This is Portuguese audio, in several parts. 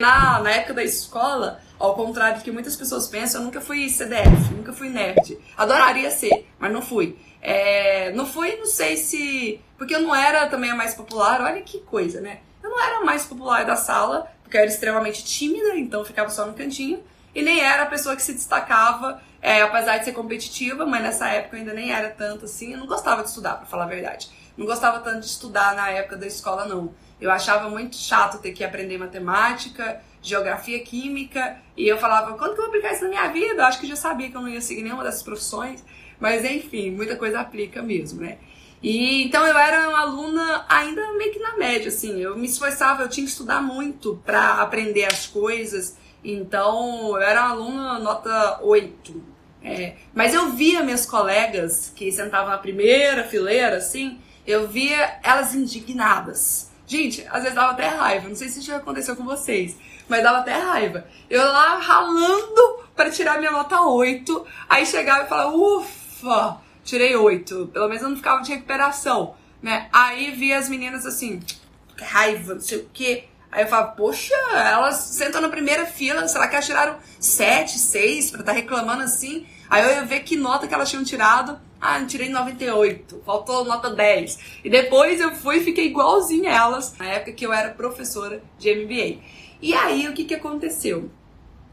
Na época da escola, ao contrário do que muitas pessoas pensam, eu nunca fui CDF, nunca fui nerd. Adoraria ser, mas não fui. Não fui, não sei se... Porque eu não era também a mais popular, olha que coisa, né? Eu não era a mais popular da sala, porque eu era extremamente tímida, então eu ficava só no cantinho. E nem era a pessoa que se destacava, apesar de ser competitiva, mas nessa época eu ainda nem era tanto assim. Eu não gostava de estudar, pra falar a verdade. Não gostava tanto de estudar na época da escola, não. Eu achava muito chato ter que aprender matemática, geografia, química, e eu falava, quando que eu vou aplicar isso na minha vida? Eu acho que eu já sabia que eu não ia seguir nenhuma dessas profissões, mas enfim, muita coisa aplica mesmo, né? E então eu era uma aluna ainda meio que na média, assim, eu me esforçava, eu tinha que estudar muito para aprender as coisas, então eu era uma aluna nota 8. Mas eu via minhas colegas que sentavam na primeira fileira, assim, eu via elas indignadas. Gente, às vezes dava até raiva, não sei se isso já aconteceu com vocês, mas dava até raiva. Eu lá ralando para tirar minha nota 8, aí chegava e falava, ufa, tirei 8, pelo menos eu não ficava de recuperação, né? Aí via as meninas assim, que raiva, não sei o quê. Aí eu falava, poxa, elas sentam na primeira fila, será que elas tiraram 7, 6 pra estar reclamando assim? Aí eu ia ver que nota que elas tinham tirado. Ah, eu tirei 98, faltou nota 10. E depois eu fui e fiquei igualzinha a elas, na época que eu era professora de MBA. E aí, o que aconteceu?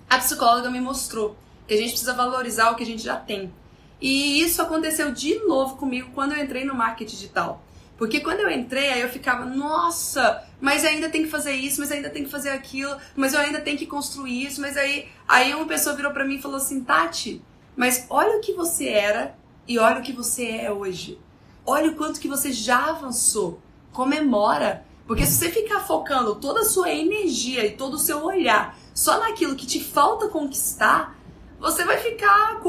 A psicóloga me mostrou que a gente precisa valorizar o que a gente já tem. E isso aconteceu de novo comigo quando eu entrei no marketing digital. Porque quando eu entrei, aí eu ficava, nossa, mas ainda tem que fazer isso, mas ainda tem que fazer aquilo, mas eu ainda tenho que construir isso, mas aí uma pessoa virou pra mim e falou assim, Tati, mas olha o que você era e olha o que você é hoje. Olha o quanto que você já avançou. Comemora. Porque se você ficar focando toda a sua energia e todo o seu olhar só naquilo que te falta conquistar, você vai ficar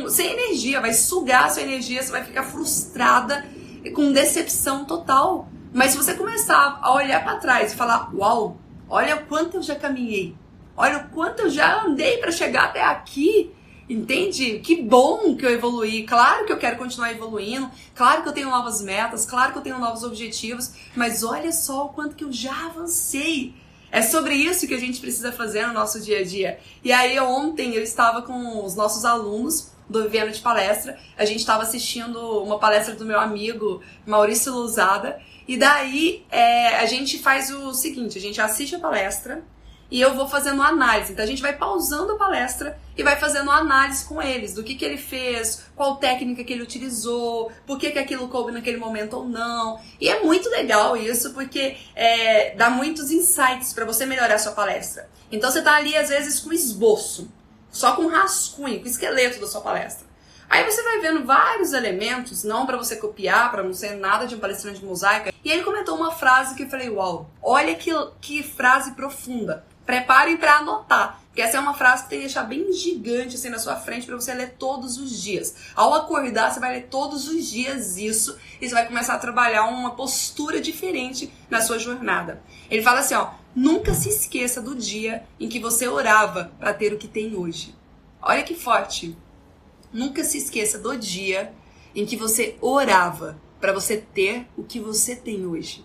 sem energia, vai sugar a sua energia, você vai ficar frustrada, com decepção total. Mas se você começar a olhar para trás e falar, uau, olha o quanto eu já caminhei, olha o quanto eu já andei para chegar até aqui, entende? Que bom que eu evoluí, claro que eu quero continuar evoluindo, claro que eu tenho novas metas, claro que eu tenho novos objetivos, mas olha só o quanto que eu já avancei. É sobre isso que a gente precisa fazer no nosso dia a dia. E aí ontem eu estava com os nossos alunos do Vivendo de Palestra, a gente estava assistindo uma palestra do meu amigo Maurício Lousada, e daí a gente faz o seguinte, a gente assiste a palestra, e eu vou fazendo análise. Então a gente vai pausando a palestra e vai fazendo análise com eles, do que ele fez, qual técnica que ele utilizou, por que aquilo coube naquele momento ou não. E é muito legal isso, porque dá muitos insights para você melhorar a sua palestra. Então você tá ali às vezes com esboço, só com rascunho, com esqueleto da sua palestra. Aí você vai vendo vários elementos, não para você copiar, para não ser nada de um palestrante de mosaica. E ele comentou uma frase que eu falei, uau, olha que frase profunda. Preparem para anotar, porque essa é uma frase que tem que deixar bem gigante assim na sua frente para você ler todos os dias. Ao acordar, você vai ler todos os dias isso e você vai começar a trabalhar uma postura diferente na sua jornada. Ele fala assim, ó, nunca se esqueça do dia em que você orava para ter o que tem hoje. Olha que forte. Nunca se esqueça do dia em que você orava para você ter o que você tem hoje.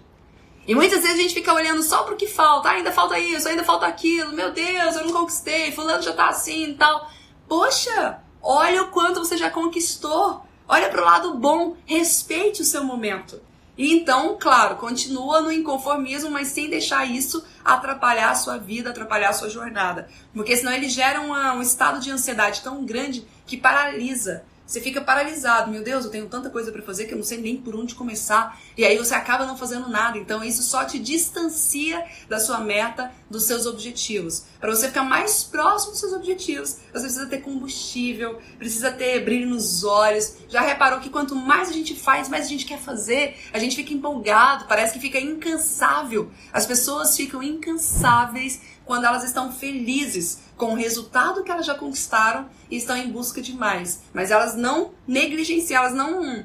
E muitas vezes a gente fica olhando só pro que falta. Ainda falta isso, ainda falta aquilo. Meu Deus, eu não conquistei. Fulano já tá assim e tal. Poxa, olha o quanto você já conquistou. Olha pro lado bom. Respeite o seu momento. E então, claro, continua no inconformismo, mas sem deixar isso atrapalhar a sua vida, atrapalhar a sua jornada. Porque senão ele gera um estado de ansiedade tão grande que paralisa. Você fica paralisado. Meu Deus, eu tenho tanta coisa pra fazer que eu não sei nem por onde começar. E aí você acaba não fazendo nada. Então isso só te distancia da sua meta, dos seus objetivos. Para você ficar mais próximo dos seus objetivos, você precisa ter combustível, precisa ter brilho nos olhos. Já reparou que quanto mais a gente faz, mais a gente quer fazer. A gente fica empolgado, parece que fica incansável. As pessoas ficam incansáveis quando elas estão felizes com o resultado que elas já conquistaram e estão em busca de mais. Mas elas não negligenciam, elas não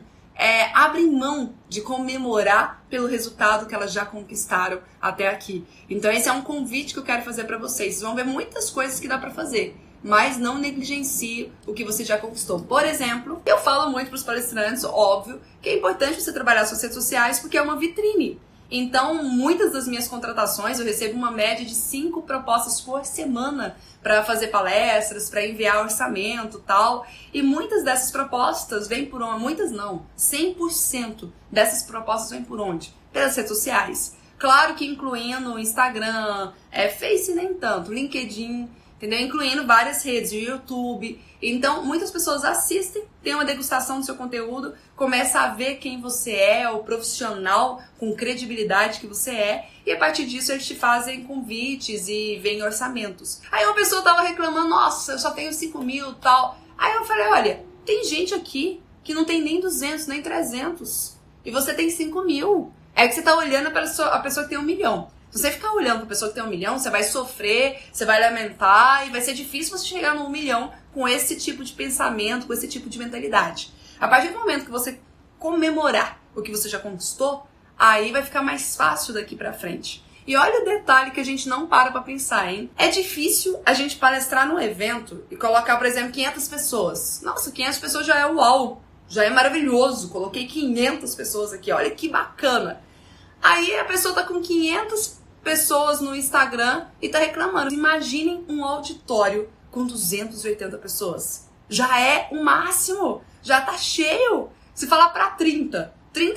abrem mão de comemorar pelo resultado que elas já conquistaram até aqui. Então esse é um convite que eu quero fazer para vocês. Vocês vão ver muitas coisas que dá para fazer, mas não negligencie o que você já conquistou. Por exemplo, eu falo muito para os palestrantes, óbvio, que é importante você trabalhar suas redes sociais porque é uma vitrine. Então, muitas das minhas contratações, eu recebo uma média de 5 propostas por semana para fazer palestras, para enviar orçamento e tal. E muitas dessas propostas vêm por onde? Muitas não. 100% dessas propostas vêm por onde? Pelas redes sociais. Claro que incluindo Instagram, Face nem tanto, LinkedIn, entendeu? Incluindo várias redes, YouTube. Então, muitas pessoas assistem, tem uma degustação do seu conteúdo, começa a ver quem você é, o profissional com credibilidade que você é, e a partir disso eles te fazem convites e vêm orçamentos. Aí uma pessoa tava reclamando, nossa, eu só tenho 5 mil e tal. Aí eu falei, olha, tem gente aqui que não tem nem 200, nem 300, e você tem 5 mil. É que você tá olhando para a pessoa que tem 1 milhão. Se você ficar olhando para a pessoa que tem 1 milhão, você vai sofrer, você vai lamentar, e vai ser difícil você chegar no 1 milhão com esse tipo de pensamento, com esse tipo de mentalidade. A partir do momento que você comemorar o que você já conquistou, aí vai ficar mais fácil daqui pra frente. E olha o detalhe que a gente não para pra pensar, hein? É difícil a gente palestrar num evento e colocar, por exemplo, 500 pessoas. Nossa, 500 pessoas já é uau, já é maravilhoso. Coloquei 500 pessoas aqui, olha que bacana. Aí a pessoa tá com 500 pessoas no Instagram e tá reclamando. Imaginem um auditório com 280 pessoas. Já é o máximo, já tá cheio. Se falar pra 30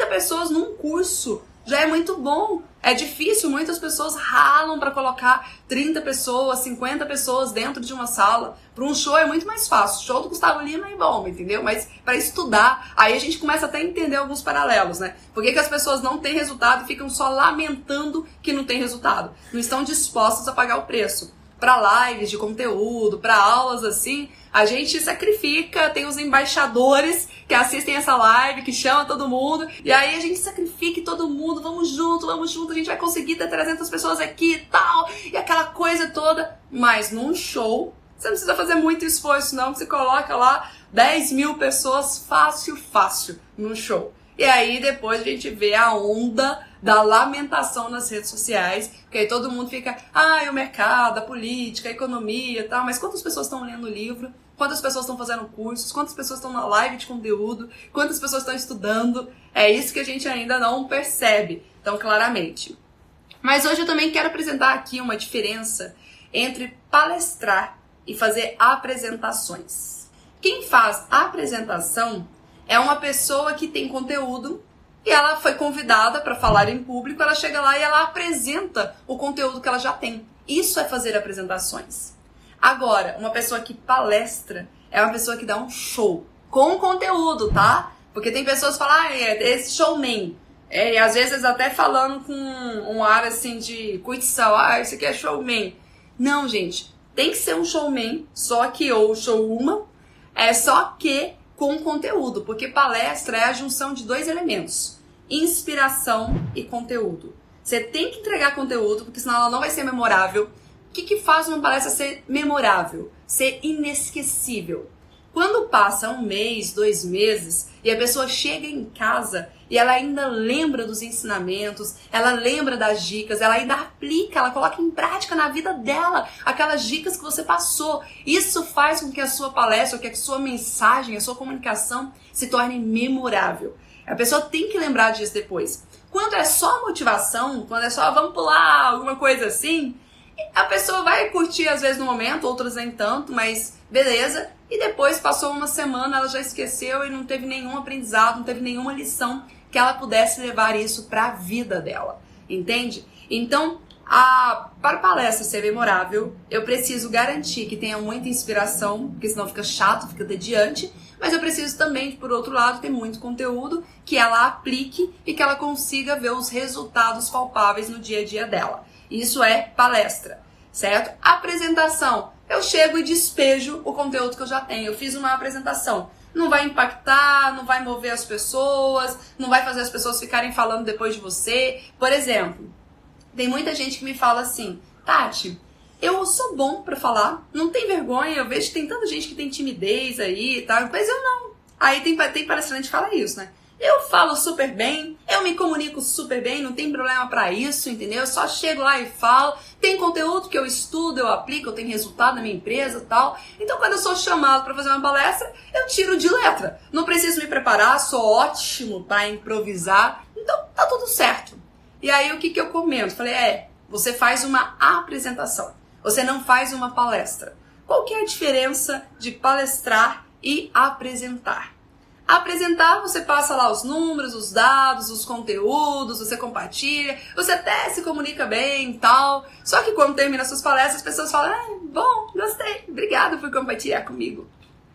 pessoas num curso, já é muito bom. É difícil, muitas pessoas ralam para colocar 30 pessoas, 50 pessoas dentro de uma sala. Para um show é muito mais fácil. O show do Gustavo Lima é bom, entendeu? Mas para estudar, aí a gente começa até a entender alguns paralelos, né? Por que as pessoas não têm resultado e ficam só lamentando que não tem resultado? Não estão dispostas a pagar o preço. Para lives de conteúdo, para aulas assim, a gente sacrifica, tem os embaixadores que assistem essa live, que chamam todo mundo, e aí a gente sacrifica e todo mundo, vamos junto, a gente vai conseguir ter 300 pessoas aqui e tal, e aquela coisa toda. Mas num show, você não precisa fazer muito esforço não, que você coloca lá 10 mil pessoas fácil no show. E aí depois a gente vê a onda da lamentação nas redes sociais, porque aí todo mundo fica, o mercado, a política, a economia e tal, mas quantas pessoas estão lendo o livro? Quantas pessoas estão fazendo cursos? Quantas pessoas estão na live de conteúdo? Quantas pessoas estão estudando? É isso que a gente ainda não percebe tão claramente. Mas hoje eu também quero apresentar aqui uma diferença entre palestrar e fazer apresentações. Quem faz apresentação é uma pessoa que tem conteúdo e ela foi convidada para falar em público, ela chega lá e ela apresenta o conteúdo que ela já tem. Isso é fazer apresentações. Agora, uma pessoa que palestra é uma pessoa que dá um show com conteúdo, tá? Porque tem pessoas que falam, esse showman. E às vezes até falando com um ar assim de curtição, esse aqui é showman. Não, gente, tem que ser um showman, só que, ou showwoman, só que com conteúdo, porque palestra é a junção de 2 elementos, inspiração e conteúdo. Você tem que entregar conteúdo, porque senão ela não vai ser memorável. O que faz uma palestra ser memorável? Ser inesquecível. Quando passa 1 mês, 2 meses, e a pessoa chega em casa e ela ainda lembra dos ensinamentos, ela lembra das dicas, ela ainda aplica, ela coloca em prática na vida dela aquelas dicas que você passou. Isso faz com que a sua palestra, que a sua mensagem, a sua comunicação se torne memorável. A pessoa tem que lembrar disso depois. Quando é só motivação, quando é só vamos pular, alguma coisa assim, a pessoa vai curtir às vezes no momento, outras nem tanto, mas beleza. E depois passou 1 semana, ela já esqueceu e não teve nenhum aprendizado, não teve nenhuma lição que ela pudesse levar isso para a vida dela, entende? Então, para a palestra ser memorável, eu preciso garantir que tenha muita inspiração, porque senão fica chato, fica entediante, mas eu preciso também, por outro lado, ter muito conteúdo que ela aplique e que ela consiga ver os resultados palpáveis no dia a dia dela. Isso é palestra, certo? Apresentação. Eu chego e despejo o conteúdo que eu já tenho. Eu fiz uma apresentação. Não vai impactar, não vai mover as pessoas, não vai fazer as pessoas ficarem falando depois de você. Por exemplo, tem muita gente que me fala assim, Tati, eu sou bom pra falar, não tem vergonha, eu vejo que tem tanta gente que tem timidez aí e tal, mas eu não. Aí tem palestrante que fala isso, né? Eu falo super bem, eu me comunico super bem, não tem problema pra isso, entendeu? Eu só chego lá e falo, tem conteúdo que eu estudo, eu aplico, eu tenho resultado na minha empresa e tal. Então, quando eu sou chamado pra fazer uma palestra, eu tiro de letra. Não preciso me preparar, sou ótimo pra improvisar, então tá tudo certo. E aí o que eu comento? Falei, você faz uma apresentação, você não faz uma palestra. Qual que é a diferença de palestrar e apresentar? Apresentar, você passa lá os números, os dados, os conteúdos, você compartilha, você até se comunica bem e tal. Só que quando termina suas palestras, as pessoas falam, bom, gostei, obrigado por compartilhar comigo.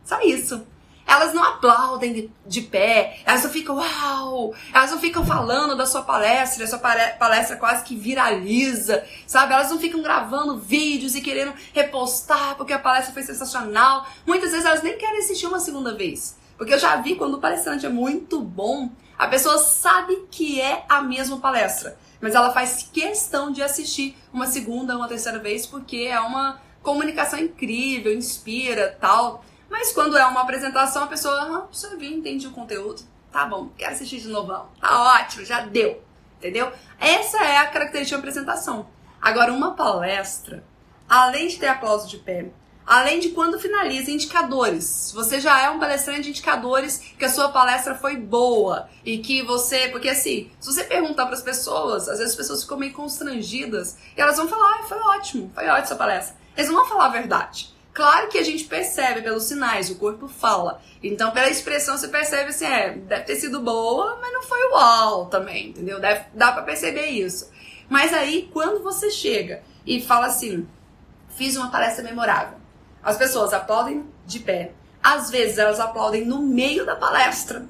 Só isso. Elas não aplaudem de pé, elas não ficam, uau, elas não ficam falando da sua palestra, a sua palestra quase que viraliza, sabe? Elas não ficam gravando vídeos e querendo repostar porque a palestra foi sensacional. Muitas vezes elas nem querem assistir uma segunda vez. Porque eu já vi quando o palestrante é muito bom, a pessoa sabe que é a mesma palestra, mas ela faz questão de assistir uma segunda, uma terceira vez, porque é uma comunicação incrível, inspira, tal. Mas quando é uma apresentação, a pessoa, só vi, entendi o conteúdo, tá bom, quero assistir de novo, tá ótimo, já deu, entendeu? Essa é a característica da apresentação. Agora, uma palestra, além de ter aplauso de pé, além de quando finaliza, indicadores. Você já é um palestrante de indicadores que a sua palestra foi boa e que você... Porque assim, se você perguntar para as pessoas, às vezes as pessoas ficam meio constrangidas e elas vão falar, foi ótima a sua palestra. Eles não vão falar a verdade. Claro que a gente percebe pelos sinais, o corpo fala. Então, pela expressão, você percebe assim, deve ter sido boa, mas não foi uau também, entendeu? Dá pra perceber isso. Mas aí, quando você chega e fala assim, fiz uma palestra memorável, as pessoas aplaudem de pé. Às vezes, elas aplaudem no meio da palestra.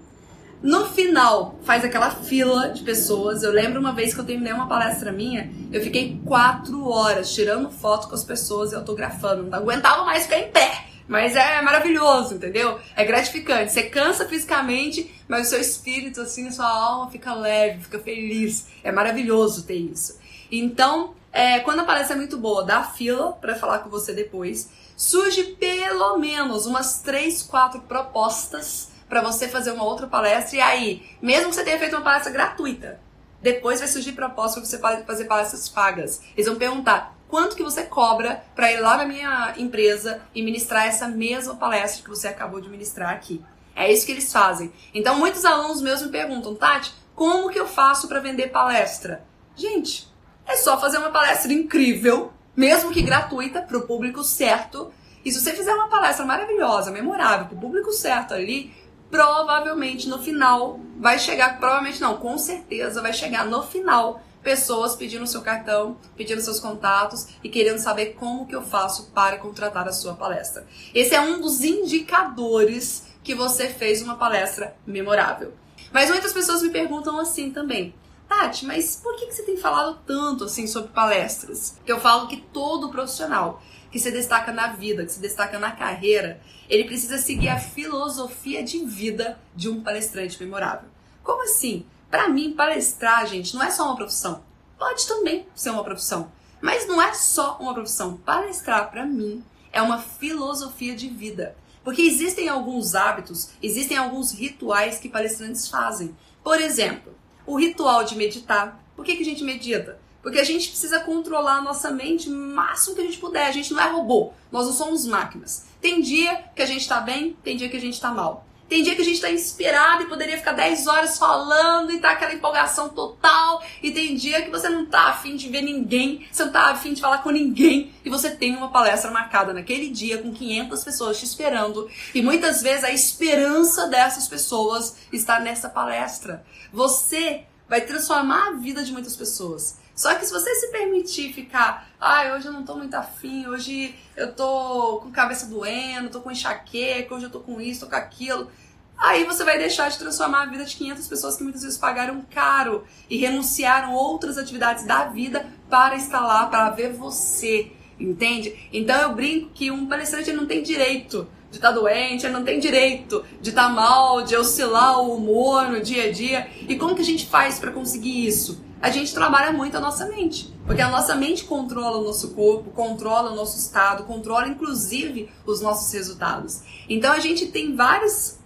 No final, faz aquela fila de pessoas. Eu lembro uma vez que eu terminei uma palestra minha, eu fiquei 4 horas tirando foto com as pessoas e autografando. Não aguentava mais ficar em pé. Mas é maravilhoso, entendeu? É gratificante. Você cansa fisicamente, mas o seu espírito, assim, a sua alma fica leve, fica feliz. É maravilhoso ter isso. Então, quando a palestra é muito boa, dá fila pra falar com você depois. Surge pelo menos umas 3, 4 propostas para você fazer uma outra palestra. E aí, mesmo que você tenha feito uma palestra gratuita, depois vai surgir proposta para você fazer palestras pagas. Eles vão perguntar quanto que você cobra para ir lá na minha empresa e ministrar essa mesma palestra que você acabou de ministrar aqui. É isso que eles fazem. Então, muitos alunos meus me perguntam, Tati, como que eu faço para vender palestra? Gente, é só fazer uma palestra incrível, mesmo que gratuita, para o público certo. E se você fizer uma palestra maravilhosa, memorável, para o público certo ali, provavelmente no final vai chegar, provavelmente não, com certeza vai chegar no final pessoas pedindo seu cartão, pedindo seus contatos e querendo saber como que eu faço para contratar a sua palestra. Esse é um dos indicadores que você fez uma palestra memorável. Mas muitas pessoas me perguntam assim também, Tati, mas por que você tem falado tanto assim sobre palestras? Porque eu falo que todo profissional que se destaca na vida, que se destaca na carreira, ele precisa seguir a filosofia de vida de um palestrante memorável. Como assim? Para mim, palestrar, gente, não é só uma profissão. Pode também ser uma profissão, mas não é só uma profissão. Palestrar, para mim, é uma filosofia de vida. Porque existem alguns hábitos, existem alguns rituais que palestrantes fazem. Por exemplo, o ritual de meditar. Por que a gente medita? Porque a gente precisa controlar a nossa mente o máximo que a gente puder. A gente não é robô, nós não somos máquinas. Tem dia que a gente tá bem, tem dia que a gente tá mal. Tem dia que a gente tá inspirado e poderia ficar 10 horas falando e tá aquela empolgação total. E tem dia que você não tá afim de ver ninguém, você não tá afim de falar com ninguém. E você tem uma palestra marcada naquele dia com 500 pessoas te esperando. E muitas vezes a esperança dessas pessoas está nessa palestra. Você vai transformar a vida de muitas pessoas. Só que se você se permitir ficar, hoje eu não tô muito afim, hoje eu tô com cabeça doendo, tô com enxaqueca, hoje eu tô com isso, tô com aquilo, aí você vai deixar de transformar a vida de 500 pessoas que muitas vezes pagaram caro e renunciaram outras atividades da vida para estar lá, para ver você, entende? Então eu brinco que um palestrante não tem direito de estar doente, ele não tem direito de estar mal, de oscilar o humor no dia a dia. E como que a gente faz para conseguir isso? A gente trabalha muito a nossa mente, porque a nossa mente controla o nosso corpo, controla o nosso estado, controla inclusive os nossos resultados. Então a gente tem vários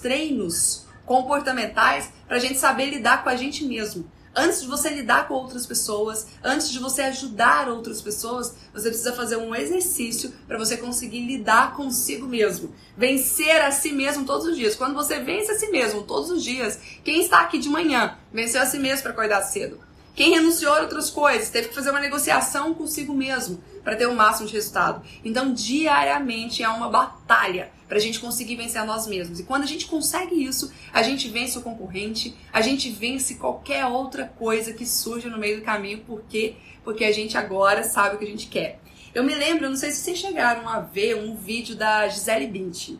treinos comportamentais para a gente saber lidar com a gente mesmo. Antes de você lidar com outras pessoas, antes de você ajudar outras pessoas, você precisa fazer um exercício para você conseguir lidar consigo mesmo. Vencer a si mesmo todos os dias. Quando você vence a si mesmo todos os dias, quem está aqui de manhã venceu a si mesmo para acordar cedo? Quem renunciou a outras coisas, teve que fazer uma negociação consigo mesmo para ter o máximo de resultado. Então, diariamente é uma batalha para a gente conseguir vencer a nós mesmos. E quando a gente consegue isso, a gente vence o concorrente, a gente vence qualquer outra coisa que surja no meio do caminho. Por quê? Porque a gente agora sabe o que a gente quer. Eu me lembro, não sei se vocês chegaram a ver um vídeo da Gisele Bündchen.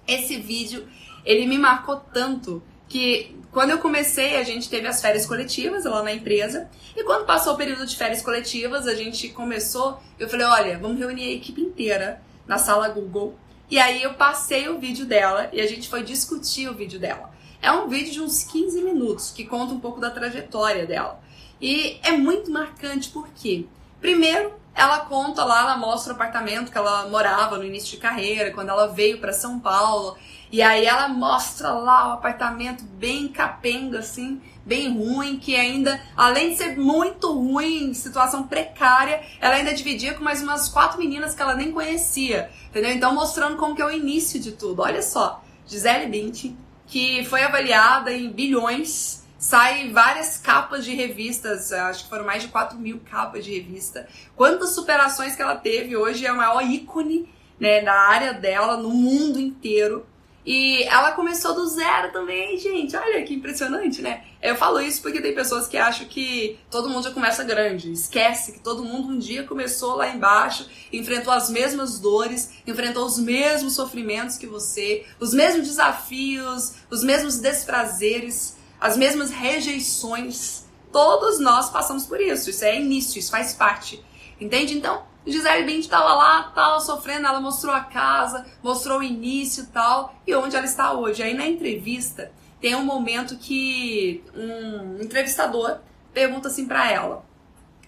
Esse vídeo, ele me marcou tanto que quando eu comecei, a gente teve as férias coletivas lá na empresa. E quando passou o período de férias coletivas, a gente começou, eu falei, olha, vamos reunir a equipe inteira na sala Google. E aí eu passei o vídeo dela e a gente foi discutir o vídeo dela. É um vídeo de uns 15 minutos que conta um pouco da trajetória dela. E é muito marcante porque, primeiro, ela conta lá, ela mostra o apartamento que ela morava no início de carreira, quando ela veio para São Paulo. E aí ela mostra lá o apartamento bem capenga, assim, bem ruim, que ainda, além de ser muito ruim, situação precária, ela ainda dividia com mais umas 4 meninas que ela nem conhecia, entendeu? Então mostrando como que é o início de tudo. Olha só, Gisele Bündchen, que foi avaliada em bilhões, sai várias capas de revistas, acho que foram mais de 4.000 capas de revista. Quantas superações que ela teve, hoje é a maior ícone, né, na área dela, no mundo inteiro. E ela começou do zero também, gente. Olha que impressionante, né? Eu falo isso porque tem pessoas que acham que todo mundo já começa grande. Esquece que todo mundo um dia começou lá embaixo, enfrentou as mesmas dores, enfrentou os mesmos sofrimentos que você, os mesmos desafios, os mesmos desprazeres, as mesmas rejeições. Todos nós passamos por isso. Isso é início, isso faz parte. Entende? Então, Gisele Bündchen estava lá, tal, sofrendo, ela mostrou a casa, mostrou o início e tal, e onde ela está hoje. Aí na entrevista, tem um momento que um entrevistador pergunta assim pra ela,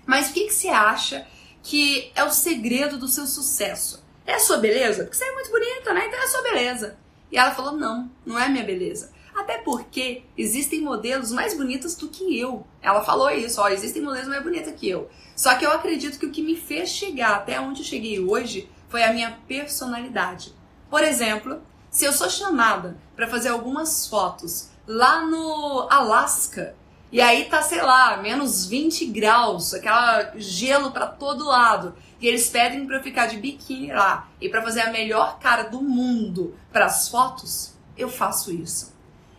mas o que você acha que é o segredo do seu sucesso? É a sua beleza? Porque você é muito bonita, né? Então é a sua beleza. E ela falou, não, não é a minha beleza. Até porque existem modelos mais bonitos do que eu. Ela falou isso, ó, existem modelos mais bonitos que eu. Só que eu acredito que o que me fez chegar até onde eu cheguei hoje foi a minha personalidade. Por exemplo, se eu sou chamada para fazer algumas fotos lá no Alasca, e aí tá, sei lá, menos 20 graus, aquela gelo para todo lado, e eles pedem para eu ficar de biquíni lá e para fazer a melhor cara do mundo para as fotos, eu faço isso.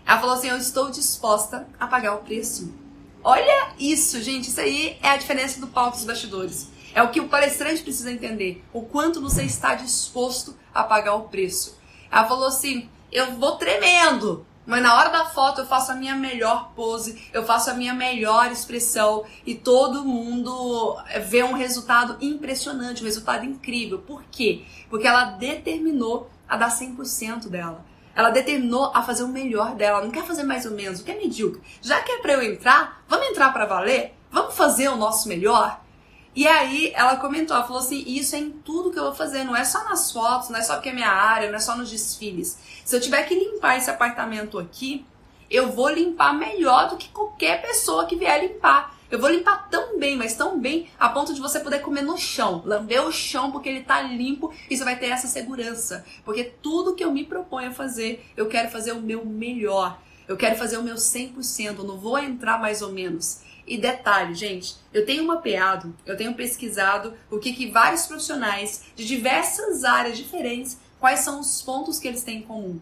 Ela falou assim, eu estou disposta a pagar o preço. Olha isso, gente, isso aí é a diferença do palco dos bastidores. É o que o palestrante precisa entender, o quanto você está disposto a pagar o preço. Ela falou assim, eu vou tremendo, mas na hora da foto eu faço a minha melhor pose, eu faço a minha melhor expressão e todo mundo vê um resultado impressionante, um resultado incrível. Por quê? Porque ela determinou a dar 100% dela. Ela determinou a fazer o melhor dela, não quer fazer mais ou menos, não quer medíocre. Já que é pra eu entrar, vamos entrar pra valer? Vamos fazer o nosso melhor? E aí ela comentou, ela falou assim, isso é em tudo que eu vou fazer, não é só nas fotos, não é só porque é minha área, não é só nos desfiles. Se eu tiver que limpar esse apartamento aqui, eu vou limpar melhor do que qualquer pessoa que vier limpar. Eu vou limpar tão bem, mas tão bem, a ponto de você poder comer no chão, lamber o chão porque ele tá limpo e você vai ter essa segurança. Porque tudo que eu me proponho a fazer, eu quero fazer o meu melhor. Eu quero fazer o meu 100%, eu não vou entrar mais ou menos. E detalhe, gente, eu tenho mapeado, eu tenho pesquisado o que vários profissionais de diversas áreas diferentes, quais são os pontos que eles têm em comum.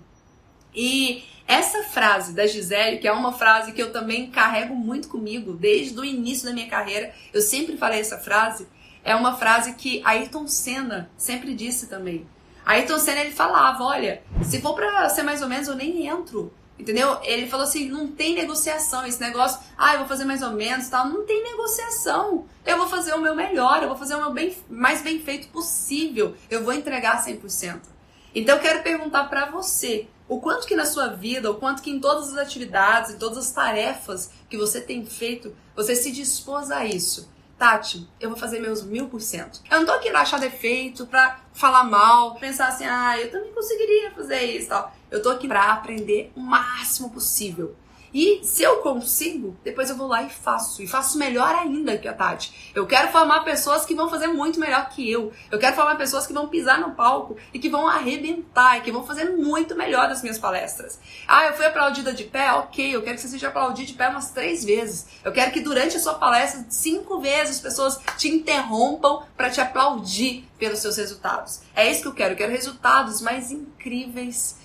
E essa frase da Gisele, que é uma frase que eu também carrego muito comigo, desde o início da minha carreira, eu sempre falei essa frase, é uma frase que Ayrton Senna sempre disse também. Ayrton Senna, ele falava, olha, se for pra ser mais ou menos, eu nem entro, entendeu? Ele falou assim, não tem negociação, esse negócio, eu vou fazer mais ou menos, tal, não tem negociação. Eu vou fazer o meu melhor, eu vou fazer o meu mais bem feito possível, eu vou entregar 100%. Então eu quero perguntar pra você, o quanto que na sua vida, o quanto que em todas as atividades, em todas as tarefas que você tem feito, você se dispôs a isso. Tati, eu vou fazer meus 1000%. Eu não tô aqui pra achar defeito, pra falar mal, pensar assim, eu também conseguiria fazer isso, tal. Eu tô aqui pra aprender o máximo possível. E se eu consigo, depois eu vou lá e faço melhor ainda que a Tati. Eu quero formar pessoas que vão fazer muito melhor que eu. Eu quero formar pessoas que vão pisar no palco e que vão arrebentar, e que vão fazer muito melhor das minhas palestras. Ah, eu fui aplaudida de pé? Ok, eu quero que você seja aplaudido de pé umas 3 vezes. Eu quero que durante a sua palestra, 5 vezes, as pessoas te interrompam para te aplaudir pelos seus resultados. É isso que eu quero resultados mais incríveis,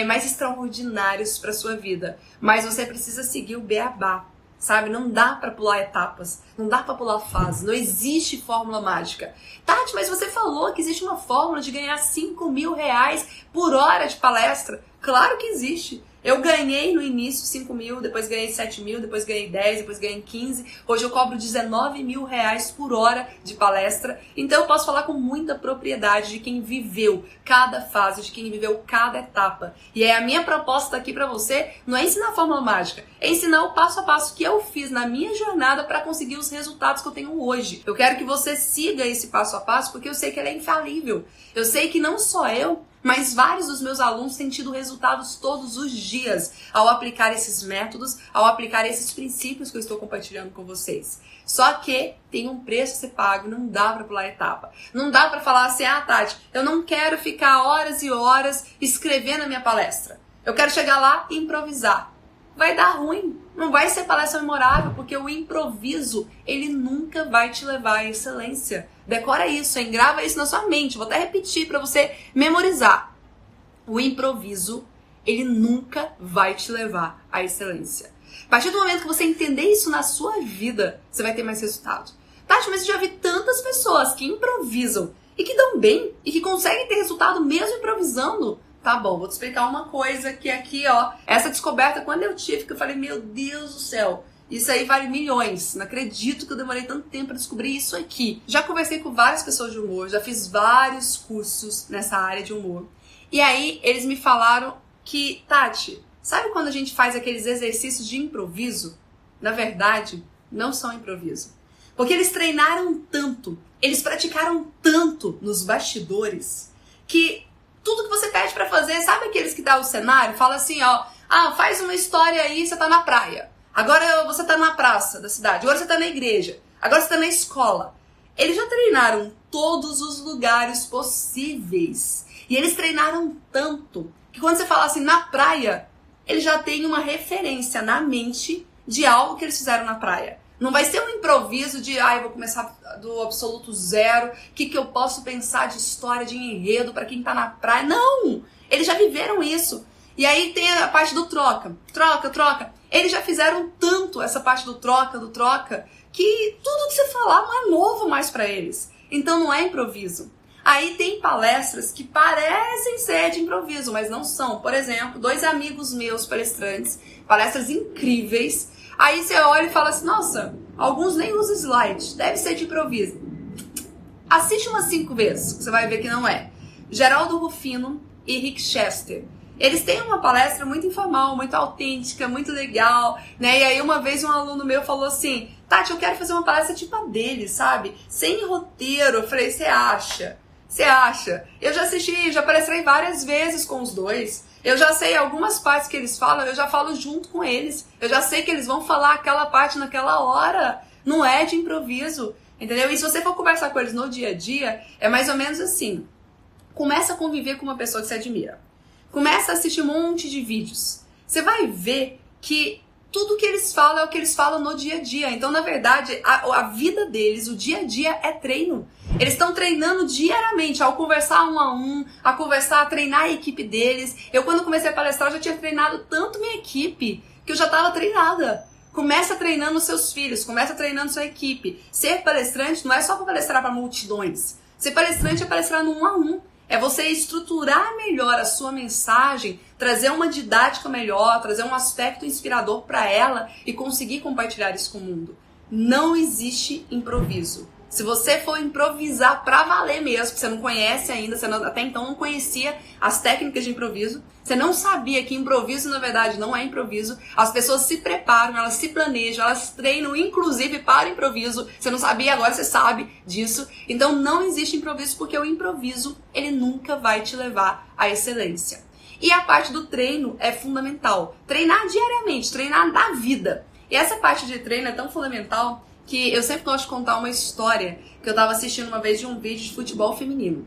mais extraordinários para sua vida. Mas você precisa seguir o beabá, sabe? Não dá para pular etapas, não dá para pular fase, não existe fórmula mágica. Tati, mas você falou que existe uma fórmula de ganhar R$5.000 por hora de palestra. Claro que existe. Eu ganhei no início 5 mil, depois ganhei 7 mil, depois ganhei 10, depois ganhei 15. Hoje eu cobro R$19.000 por hora de palestra. Então eu posso falar com muita propriedade de quem viveu cada fase, de quem viveu cada etapa. E a minha proposta aqui pra você não é ensinar a fórmula mágica, é ensinar o passo a passo que eu fiz na minha jornada para conseguir os resultados que eu tenho hoje. Eu quero que você siga esse passo a passo porque eu sei que ele é infalível. Eu sei que não só eu, mas vários dos meus alunos têm tido resultados todos os dias ao aplicar esses métodos, ao aplicar esses princípios que eu estou compartilhando com vocês. Só que tem um preço a ser pago, não dá pra pular etapa. Não dá pra falar assim, ah, Tati, eu não quero ficar horas e horas escrevendo a minha palestra. Eu quero chegar lá e improvisar. Vai dar ruim, não vai ser palestra memorável, porque o improviso, ele nunca vai te levar à excelência. Decora isso, hein? Grava isso na sua mente. Vou até repetir para você memorizar. O improviso, ele nunca vai te levar à excelência. A partir do momento que você entender isso na sua vida, você vai ter mais resultado. Tati, mas eu já vi tantas pessoas que improvisam e que dão bem e que conseguem ter resultado mesmo improvisando. Tá bom, vou te explicar uma coisa que aqui, ó, essa descoberta quando eu tive, que eu falei, meu Deus do céu, isso aí vale milhões. Não acredito que eu demorei tanto tempo para descobrir isso aqui. Já conversei com várias pessoas de humor, já fiz vários cursos nessa área de humor. E aí, eles me falaram que, Tati, sabe quando a gente faz aqueles exercícios de improviso? Na verdade, não são improviso. Porque eles treinaram tanto, eles praticaram tanto nos bastidores, que tudo que você pede pra fazer, sabe aqueles que dá o cenário? Fala assim, ó, faz uma história aí, você tá na praia. Agora você tá na praça da cidade. Agora você tá na igreja. Agora você tá na escola. Eles já treinaram todos os lugares possíveis. E eles treinaram tanto que quando você fala assim, na praia, eles já têm uma referência na mente de algo que eles fizeram na praia. Não vai ser um improviso de, eu vou começar do absoluto zero, o que eu posso pensar de história, de enredo para quem tá na praia. Não! Eles já viveram isso. E aí tem a parte do troca. Troca. Eles já fizeram tanto essa parte do troca, que tudo que você falar não é novo mais para eles. Então não é improviso. Aí tem palestras que parecem ser de improviso, mas não são. Por exemplo, 2 amigos meus palestrantes, palestras incríveis. Aí você olha e fala assim, nossa, alguns nem usam slide, deve ser de improviso. Assiste umas 5 vezes, que você vai ver que não é. Geraldo Rufino e Rick Chester. Eles têm uma palestra muito informal, muito autêntica, muito legal, né? E aí uma vez um aluno meu falou assim, Tati, eu quero fazer uma palestra tipo a dele, sabe? Sem roteiro. Eu falei, você acha? Eu já assisti, já palestrei várias vezes com os dois. Eu já sei algumas partes que eles falam, eu já falo junto com eles. Eu já sei que eles vão falar aquela parte naquela hora. Não é de improviso, entendeu? E se você for conversar com eles no dia a dia, é mais ou menos assim. Começa a conviver com uma pessoa que você admira. Começa a assistir um monte de vídeos. Você vai ver que tudo que eles falam é o que eles falam no dia a dia. Então, na verdade, a vida deles, o dia a dia é treino. Eles estão treinando diariamente, ao conversar um a um, a treinar a equipe deles. Eu, quando comecei a palestrar, já tinha treinado tanto minha equipe, que eu já estava treinada. Começa treinando seus filhos, começa treinando sua equipe. Ser palestrante não é só para palestrar para multidões. Ser palestrante é palestrar no um a um. É você estruturar melhor a sua mensagem, trazer uma didática melhor, trazer um aspecto inspirador para ela e conseguir compartilhar isso com o mundo. Não existe improviso. Se você for improvisar pra valer mesmo, que você não conhece ainda, você até então não conhecia as técnicas de improviso, você não sabia que improviso na verdade não é improviso, as pessoas se preparam, elas se planejam, elas treinam inclusive para improviso, você não sabia, agora você sabe disso, então não existe improviso porque o improviso ele nunca vai te levar à excelência. E a parte do treino é fundamental. Treinar diariamente, treinar na vida. E essa parte de treino é tão fundamental que eu sempre gosto de contar uma história que eu tava assistindo uma vez de um vídeo de futebol feminino.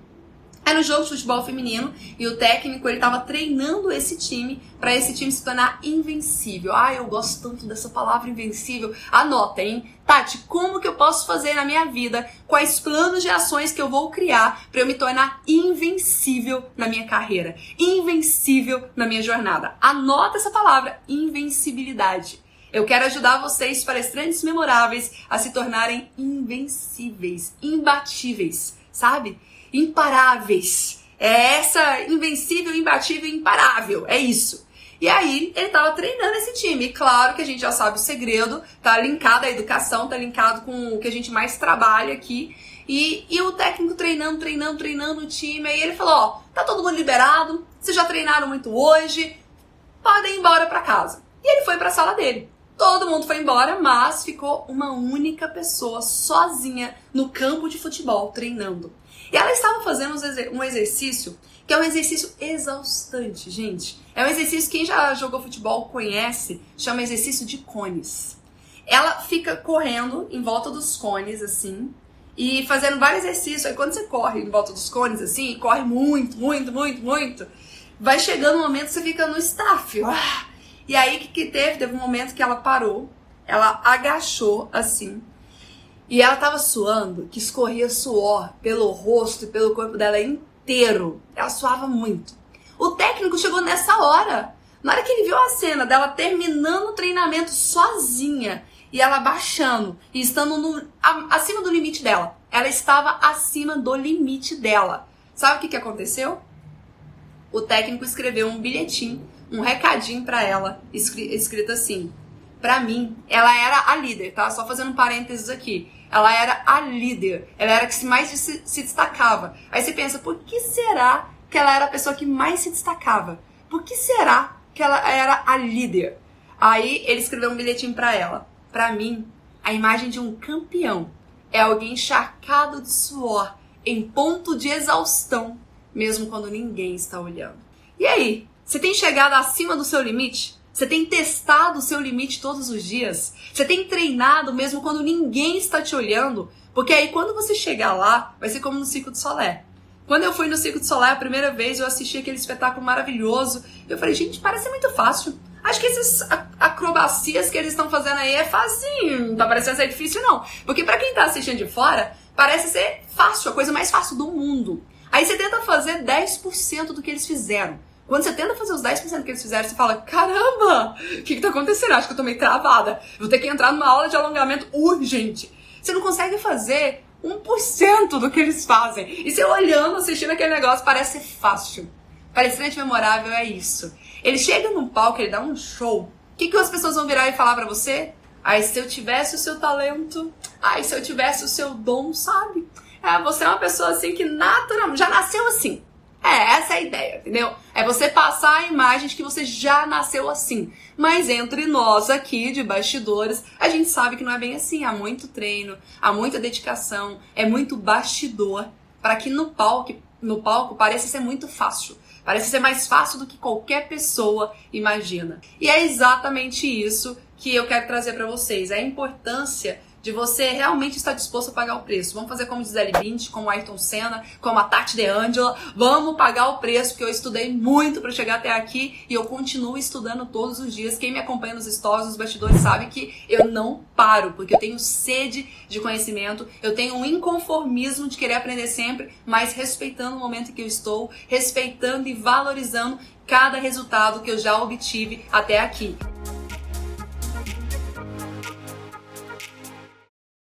Era um jogo de futebol feminino e o técnico, ele tava treinando esse time para esse time se tornar invencível. Ah, eu gosto tanto dessa palavra invencível. Anota, hein? Tati, como que eu posso fazer na minha vida? Quais planos de ações que eu vou criar para eu me tornar invencível na minha carreira? Invencível na minha jornada. Anota essa palavra, invencibilidade. Eu quero ajudar vocês, palestrantes memoráveis, a se tornarem invencíveis, imbatíveis, sabe? Imparáveis. É essa invencível, imbatível, imparável. É isso. E aí, ele tava treinando esse time. E claro que a gente já sabe o segredo, tá linkado à educação, tá linkado com o que a gente mais trabalha aqui. E o técnico treinando o time. Aí ele falou, ó, tá todo mundo liberado, vocês já treinaram muito hoje, podem ir embora pra casa. E ele foi pra sala dele. Todo mundo foi embora, mas ficou uma única pessoa sozinha no campo de futebol treinando. E ela estava fazendo um exercício que é um exercício exaustante, gente. É um exercício, quem já jogou futebol conhece, chama exercício de cones. Ela fica correndo em volta dos cones, assim, e fazendo vários exercícios. Aí quando você corre em volta dos cones, assim, corre muito, vai chegando um momento que você fica no staff. E aí, o que teve? Teve um momento que ela parou, ela agachou, assim, e ela tava suando, que escorria suor pelo rosto e pelo corpo dela inteiro. Ela suava muito. O técnico chegou nessa hora. Na hora que ele viu a cena dela terminando o treinamento sozinha, e ela baixando, e estando acima do limite dela. Ela estava acima do limite dela. Sabe o que aconteceu? O técnico escreveu um bilhetinho, um recadinho pra ela, escrito assim. Pra mim, ela era a líder, tá? Só fazendo um parênteses aqui. Ela era a líder. Ela era a que mais se destacava. Aí você pensa, por que será que ela era a pessoa que mais se destacava? Por que será que ela era a líder? Aí ele escreveu um bilhetinho pra ela. Pra mim, a imagem de um campeão é alguém encharcado de suor, em ponto de exaustão, mesmo quando ninguém está olhando. E aí? Você tem chegado acima do seu limite? Você tem testado o seu limite todos os dias? Você tem treinado mesmo quando ninguém está te olhando? Porque aí quando você chegar lá, vai ser como no Circo du Soleil. Quando eu fui no Circo du Soleil a primeira vez, eu assisti aquele espetáculo maravilhoso. Eu falei, gente, parece muito fácil. Acho que essas acrobacias que eles estão fazendo aí é facinho. Não tá parecendo ser difícil, não. Porque pra quem tá assistindo de fora, parece ser fácil, a coisa mais fácil do mundo. Aí você tenta fazer 10% do que eles fizeram. Quando você tenta fazer os 10% que eles fizeram, você fala, caramba, o que tá acontecendo? Acho que eu tô meio travada. Vou ter que entrar numa aula de alongamento urgente. Você não consegue fazer 1% do que eles fazem. E você olhando, assistindo aquele negócio, parece fácil. Palestrante memorável é isso. Ele chega num palco, ele dá um show. O que as pessoas vão virar e falar pra você? Ai, se eu tivesse o seu talento, ai, se eu tivesse o seu dom, sabe? Você é uma pessoa assim que naturalmente já nasceu assim. Essa é a ideia, entendeu? É você passar a imagem de que você já nasceu assim. Mas entre nós aqui, de bastidores, a gente sabe que não é bem assim. Há muito treino, há muita dedicação, é muito bastidor para que no palco pareça ser muito fácil. Parece ser mais fácil do que qualquer pessoa imagina. E é exatamente isso que eu quero trazer para vocês. A importância de você realmente estar disposto a pagar o preço. Vamos fazer como Gisele Bündchen, como Ayrton Senna, como a Tati DeAngela. Vamos pagar o preço, porque eu estudei muito para chegar até aqui e eu continuo estudando todos os dias. Quem me acompanha nos stories, nos bastidores, sabe que eu não paro, porque eu tenho sede de conhecimento, eu tenho um inconformismo de querer aprender sempre, mas respeitando o momento em que eu estou, respeitando e valorizando cada resultado que eu já obtive até aqui.